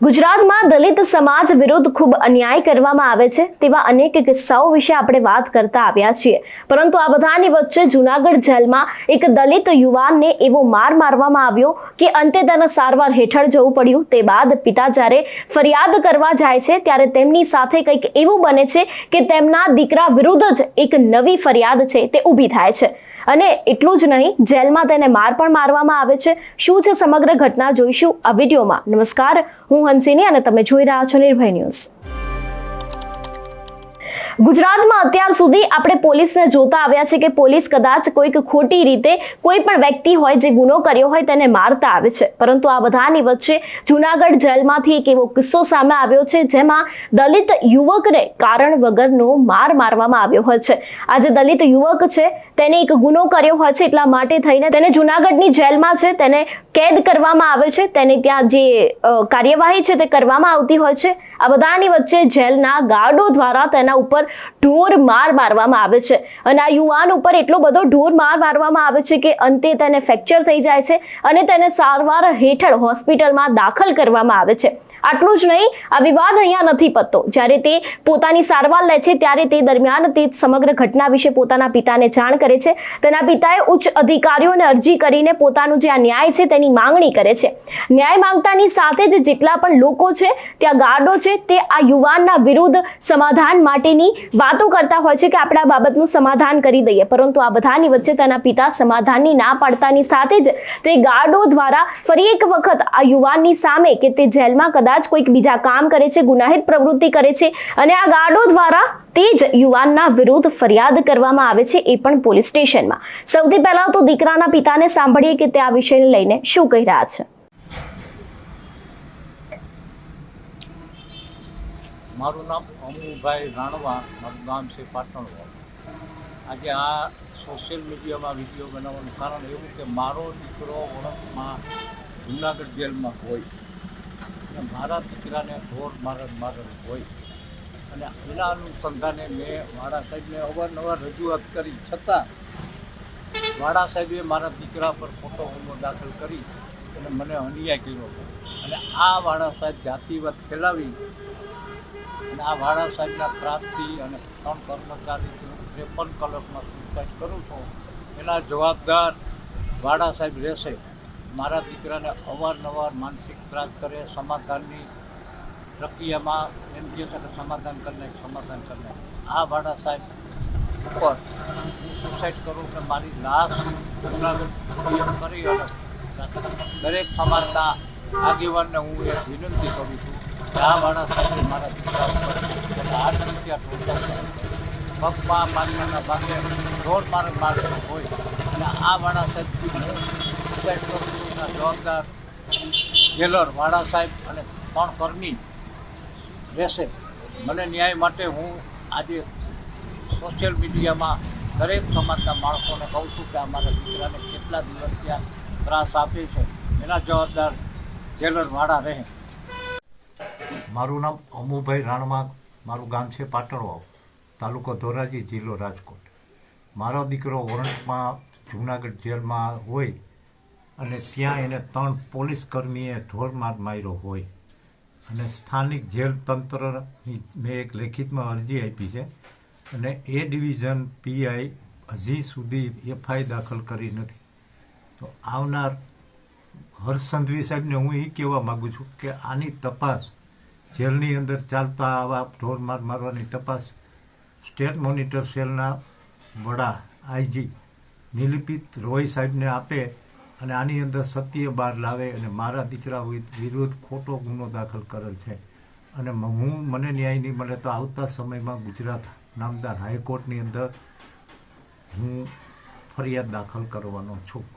ગુજરાતમાં દલિત સમાજ વિરુદ્ધ ખૂબ અન્યાય કરવામાં આવે છે તેવા અનેક કિસ્સાઓ વિશે આપણે વાત કરતા આવ્યા છીએ, પરંતુ આ બધાની વચ્ચે જૂનાગઢ જેલમાં એક દલિત યુવાનને એવો માર મારવામાં આવ્યો કે અંતે તેને સારવાર હેઠળ જવું પડ્યું। તે બાદ પિતા જ્યારે ફરિયાદ કરવા જાય છે ત્યારે તેમની સાથે કંઈક એવું બને છે કે તેમના દીકરા વિરુદ્ધ જ એક નવી ફરિયાદ છે તે ઊભી થાય છે અને એટલું જ નહીં, જેલમાં તેને માર પણ મારવામાં આવે છે। શું છે સમગ્ર ઘટના જોઈશું આ વિડીયોમાં। નમસ્કાર, હું હંસિની અને તમે જોઈ રહ્યા છો નિર્ભય ન્યૂઝ। ગુજરાતમાં અત્યાર સુધી આપણે પોલીસને જોતા આવ્યા છે કે પોલીસ કદાચ કોઈક ખોટી રીતે કોઈ પણ વ્યક્તિ હોય જે ગુનો કર્યો હોય તેને મારતા આવે છે, પરંતુ આ બધાની વચ્ચે જૂનાગઢ જેલમાંથી એક એવો કિસ્સો સામે આવ્યો છે જેમાં દલિત યુવકને કારણ વગરનો માર મારવામાં આવ્યો હોય છે। આ જે દલિત યુવક છે તેને એક ગુનો કર્યો હોય છે, એટલા માટે થઈને તેને જૂનાગઢની જેલમાં છે તેને કેદ કરવામાં આવે છે, તેને ત્યાં જે કાર્યવાહી છે તે કરવામાં આવતી હોય છે। આ બધાની વચ્ચે જેલના ગાર્ડો દ્વારા તેના ઉપર ઢોર માર મારવામાં આવે છે અને આ યુવાન ઉપર એટલો બધો ઢોર માર મારવામાં આવે છે કે અંતે તેને ફ્રેક્ચર થઈ જાય છે અને તેને સારવાર હેઠળ હોસ્પિટલમાં દાખલ કરવામાં આવે છે। આટલું જ નહીં, આ વિવાદ અહીંયા નથી પતતો। જ્યારે તે પોતાની સારવાર લે છે ત્યારે તે દરમિયાન તે સમગ્ર ઘટના વિશે પોતાના પિતાને જાણ કરે છે। તેના પિતાએ ઉચ્ચ અધિકારીઓને અરજી કરીને પોતાનું જે આ ન્યાય છે તેની માંગણી કરે છે। ન્યાય માંગતાની સાથે જ જેટલા પણ લોકો છે ત્યાં ગાર્ડો છે તે આ યુવાનના વિરુદ્ધ સમાધાન માટેની વાતો કરતા હોય છે કે આપણે આ બાબતનું સમાધાન કરી દઈએ, પરંતુ આ બધાની વચ્ચે તેના પિતા સમાધાનની ના પાડતાની સાથે જ તે ગાર્ડો દ્વારા ફરી એક વખત આ યુવાનની સામે કે તે જેલમાં કદાચ કોઈક બીજા કામ કરે છે, ગુનાહિત પ્રવૃત્તિ કરે છે અને આ ગાર્ડો દ્વારા તે જ યુવાનના વિરુદ્ધ ફરિયાદ કરવામાં આવે છે, એ પણ પોલીસ સ્ટેશનમાં। સૌથી પહેલા તો દીકરાના પિતાને સાંભળીએ કે તે આ વિષયને લઈને શું કહી રહ્યા છે। મારું નામ અમુભાઈ રાણવા, મારું ગામ છે પાટણવા। આજે આ સોશિયલ મીડિયામાં વિડીયો બનાવવાનું કારણ એવું કે મારો દીકરો ઓળખમાં જૂનાગઢ જેલમાં હોય અને મારા દીકરાને ઢોર મારણ હોય અને એના અનુસંધાને મેં વાડા સાહેબને અવારનવાર રજૂઆત કરી, છતાં વાડા સાહેબે મારા દીકરા પર ખોટો ગુનો દાખલ કરી અને મને અન્યાય કર્યો અને આ વાડા સાહેબ જાતિવાદ ફેલાવી અને આ વાડા સાહેબના ત્રાસથી અને 3 કર્મચારી 53 કલાકમાં સુસાઇડ કરું છું, એના જવાબદાર વાડા સાહેબ રહેશે। મારા દીકરાને અવારનવાર માનસિક ત્રાસ કરે, સમાધાનની પ્રક્રિયામાં એમ કહે છે કે સમાધાન કરીને આ વાડા સાહેબ ઉપર હું સુસાઇડ કરું કે મારી લાશ જૂનાગઢ કરી અને દરેક સમાજના આગેવાનને હું એ વિનંતી કરું છું કે આ વાડા સાહેબે મારા દીકરા ઉપર હાથ રૂપિયા ઠોકતા પગમાં મારવાના ભાગે ઢોર મારતો હોય અને આ વાડા સાહેબ સુસાઇડ કરું છું, જવાબદાર જેલર વાડા સાહેબ અને 3 કર્મી રહેશે। મને ન્યાય માટે હું આજે સોશિયલ મીડિયામાં દરેક સમાજના માણસોને કહું છું કે અમારા દીકરાને કેટલા દિવસ ત્યાં ત્રાસ આપે છે, એના જવાબદાર જેલર વાડા રહે। મારું નામ અમુભાઈ રાણવા, મારું ગામ છે પાટણવાવ, તાલુકો ધોરાજી, જિલ્લો રાજકોટ। મારો દીકરો વોરંટમાં જૂનાગઢ જેલમાં હોય અને ત્યાં એને 3 પોલીસ કર્મીએ ઢોરમાર માર્યો હોય અને સ્થાનિક જેલ તંત્રની મેં એક લેખિતમાં અરજી આપી છે અને એ ડિવિઝન પીઆઈ હજી સુધી એફઆઈ દાખલ કરી નથી। તો આવનાર હર્ષ સંઘવી સાહેબને હું એ કહેવા માગું છું કે આની તપાસ જેલની અંદર ચાલતા આવા ઢોરમાર મારવાની તપાસ સ્ટેટ મોનિટર સેલના વડા આઈજી નિલિપિત રોય સાહેબને આપે અને આની અંદર સત્ય બહાર લાવે અને મારા દીકરા વિરુદ્ધ ખોટો ગુનો દાખલ કરેલ છે અને મને ન્યાય નહીં મળે તો આવતા સમયમાં ગુજરાત નામદાર હાઈકોર્ટની અંદર હું ફરિયાદ દાખલ કરવાનો છું।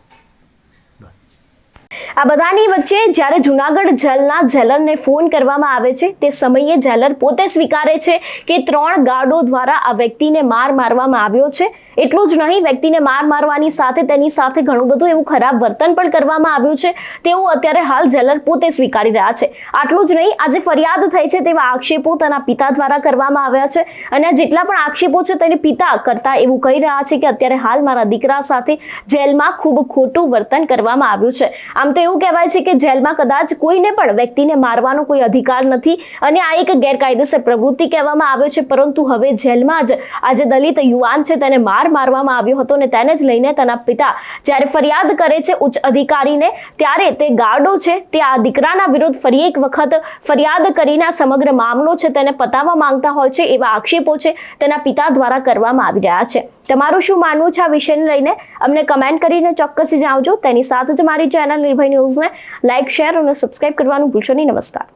આ બધાની વચ્ચે જ્યારે જૂનાગઢ જેલના જેલરને ફોન કરવામાં આવે છે તે સમયે જેલર પોતે સ્વીકારે છે કે 3 ગાર્ડો દ્વારા આ વ્યક્તિને માર મારવામાં આવ્યો છે। એટલું જ નહીં, વ્યક્તિને માર મારવાની સાથે તેની સાથે ઘણું બધું એવું ખરાબ વર્તન પણ કરવામાં આવ્યું છે તેવું અત્યારે હાલ જેલર પોતે સ્વીકારી રહ્યા છે। આટલું જ નહીં, આજે ફરિયાદ થઈ છે તેવા આક્ષેપો તેના પિતા દ્વારા કરવામાં આવ્યા છે અને જેટલા પણ આક્ષેપો છે તેને પિતા કરતા એવું કહી રહ્યા છે કે અત્યારે હાલ મારા દીકરા સાથે જેલમાં ખૂબ ખોટું વર્તન કરવામાં આવ્યું છે। આમ તો એવું કહેવાય છે કે જેલમાં કદાચ કોઈને પણ વ્યક્તિને મારવાનો કોઈ અધિકાર નથી અને આ એક ગેરકાયદેસર પ્રવૃત્તિ કહેવામાં આવે છે, પરંતુ હવે જેલમાં જ આ જે દલિત યુવાન છે તેને મારવામાં આવ્યો હતો અને તેને જ લઈને તેના પિતા જ્યારે ફરિયાદ કરે છે ઉચ્ચ અધિકારીને, ત્યારે તે ગાર્ડો છે તે આ દીકરાના વિરુદ્ધ ફરી એક વખત ફરિયાદ કરીને આ સમગ્ર મામલો છે તેને પતાવવા માંગતા હોય છે એવા આક્ષેપો છે તેના પિતા દ્વારા કરવામાં આવી રહ્યા છે. તમારું શું માનવું છે આ વિષયને લઈને અમને કમેન્ટ કરીને ચોક્કસ જણાવજો. તેની સાથે જ મારી ચેનલ નિર્ભય ન્યૂઝને લાઇક, શેર અને સબસ્ક્રાઇબ કરવાનું ભૂલશો નહીં. નમસ્કાર.